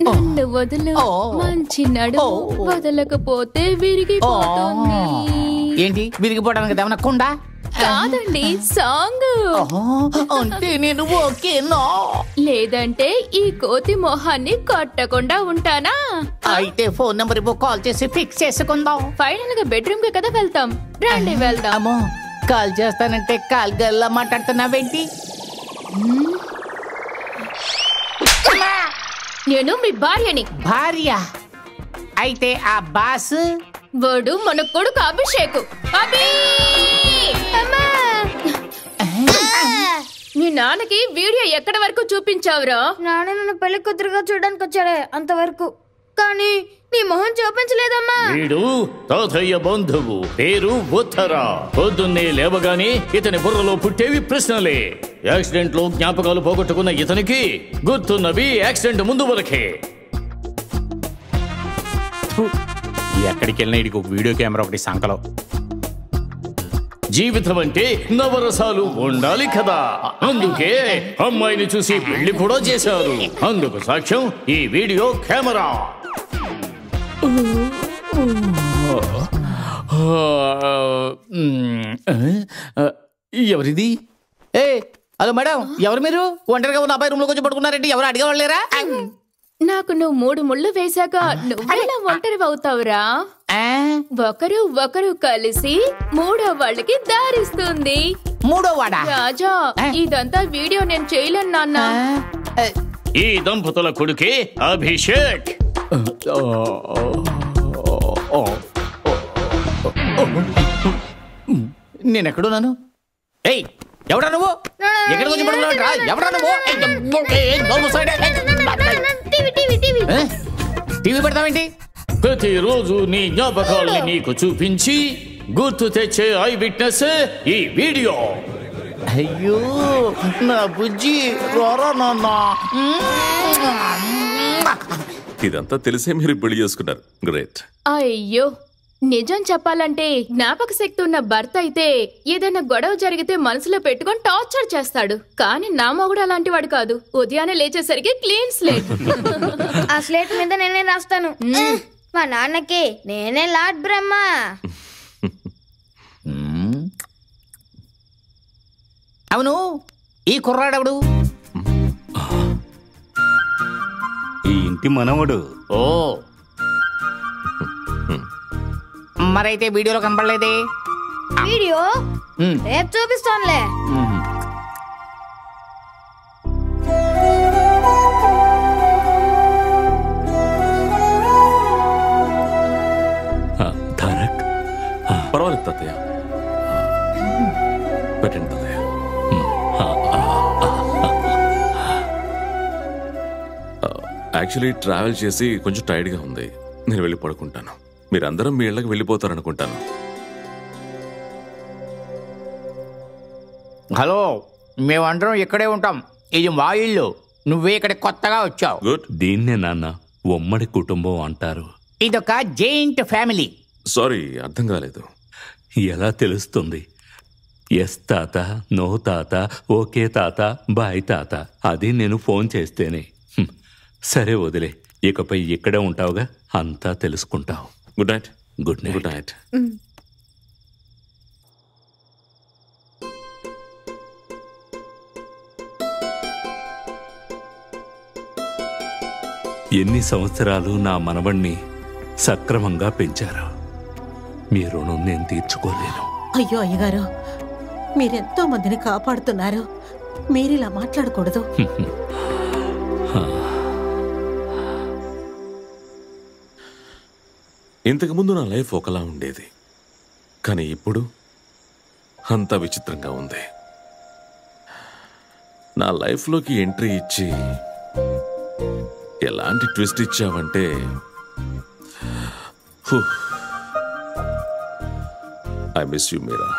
నన్ను వదులు, మంచి నడు, వదలకపోతే విరిగిపోతుంది. ఏంటి విరిగిపోవడానికి ఏమన్నా కుండా? కాదండి, సాంగ్. అంటే నేను ఓకేనా? లేదంటే ఈ కోతి మొహాన్ని కొట్టకుండా ఉంటానా? అయితే ఫోన్ నెంబర్ ఇవ్వు, కాల్ చేసి ఫిక్స్ చేసుకుందాం. ఫైనల్ గా బెడ్రూమ్ కి కదా వెళ్తాం, రండి వెళ్దాం. కాల్ చేస్తానంటే కాల్ గల్లా మాట్లాడుతున్నావేంటి? నేను మీ భార్యని. భార్య అయితే ఆ బాస్ వాడు మన కొడుకు అభిషేక్. మీ నాన్నకి వీడియో ఎక్కడి వరకు చూపించావురా? నాన్న నన్ను పెళ్లి కూతురుగా చూడడానికి వచ్చాడే అంతవరకు, కానీ నీ మొహం చూపించలేదమ్మా. వీడు తాతయ్య బంధువు, పేరు ఉత్తరా. పొద్దున్నే లేవగానే ఇతని బుర్రలో పుట్టేవి ప్రశ్నలే. యాక్సిడెంట్ లో జ్ఞాపకాలు పోగొట్టుకున్న ఇతనికి గుర్తున్నవి యాక్సిడెంట్ ముందు వరకే. ఎక్కడికి వెళ్ళినా ఇడికి ఒక వీడియో కెమెరా ఒకటి సంకలో. జీవితం అంటే నవరసాలు ఉండాలి కదా, అందుకే అమ్మాయిని చూసి పెళ్లి కూడా చేశారు. అందుకు సాక్ష్యం ఈ వీడియో కెమెరా. ఎవరిది? ఏ హలో మేడం, ఎవరు మీరు? ఒంటరిగా ఉన్న అబ్బాయి రూమ్ లో కొంచెం పడుకున్నారంటే ఎవరు అడిగేవాళ్ళేరా? నాకు నువ్వు 3 ముళ్ళు వేశాక నువ్వెలా ఒంటరి అవుతావురా? ఒకరు ఒకరు కలిసి 3వ వాళ్ళకి దారిస్తుంది. 3వ వాడా? రాజా, ఇదంతా వీడియో నేను చేయలేను నాన్న. ఈ దంపతుల కొడుకే అభిషేక్. నేను ఎక్కడున్నాను? ఏయ్ ఎవడా నువ్వు? ఎక్కడికి వచ్చి పడుకున్నావు? ఎవడా నువ్వు? టీవీ పెడతావేంటి? ప్రతిరోజు నీ జ్ఞాపకాల్ని నీకు చూపించి గుర్తు తెచ్చే ఐ విట్నెస్ ఈ వీడియో. అయ్యో నా బుజ్జి, రోరా నాన్న. ఇదంతా తెలిసే మీరు పెళ్లి చేసుకున్నారు. గ్రేట్. అయ్యో, నిజం చెప్పాలంటే జ్ఞాపక శక్తి ఉన్న భర్త అయితే ఏదైనా గొడవ జరిగితే మనసులో పెట్టుకొని టార్చర్ చేస్తాడు. కానీ నా మొగుడు అలాంటి వాడు కాదు. ఉదయాన్నే లేచేసరికి క్లీన్ స్లేట్. ఆ స్లేట్ మీద నేనే రాస్తాను. మా నాన్నకి నేనే లార్డ్ బ్రహ్మ. అవును, ఈ కుర్రాడవుడు ఈ ఇంటి మనవడు. ఓ, మరైతే వీడియోలో కనపడలేదే. వీడియో రేపు చూపిస్తానులే. తారక్, పర్వాలేదు తాతయ్య, పెట్టండి తాతయ్య. యాక్చువల్లీ ట్రావెల్ చేసి కొంచెం టైర్డ్గా ఉంది, నేను వెళ్ళి పడుకుంటాను. మీరందరం మీ ఇళ్ళకి వెళ్ళిపోతారనుకుంటాను. హలో, మేమందరం ఇక్కడే ఉంటాం. ఇది మా ఇల్లు. నువ్వే ఇక్కడ కొత్తగా వచ్చావు. గుడ్. దీన్నే నాన్న ఉమ్మడి కుటుంబం అంటారు. ఇదొక జాయింట్ ఫ్యామిలీ. సారీ, అర్థం కాలేదు. ఎలా తెలుస్తుంది? ఎస్ తాత, నో తాత, ఓకే తాత, బాయ్ తాత. అది నేను ఫోన్ చేస్తేనే. సరే వదిలే, ఇకపై ఇక్కడే ఉంటావుగా, అంతా తెలుసుకుంటావు. Good night. Good night. Good night. ఎన్ని సంవత్సరాలు నా మనవణ్ణి సక్రమంగా పెంచారు. మీ రుణం నేను తీర్చుకోలేను. అయ్యో అయ్యగారు, మీరెంతో మందిని కాపాడుతున్నారు. మీరిలా మాట్లాడకూడదు. ఇంతకుముందు నా లైఫ్ ఒకలా ఉండేది, కానీ ఇప్పుడు అంతా విచిత్రంగా ఉంది. నా లైఫ్లోకి ఎంట్రీ ఇచ్చి ఎలాంటి ట్విస్ట్ ఇచ్చావంటే, ఐ మిస్ యూ మీరా.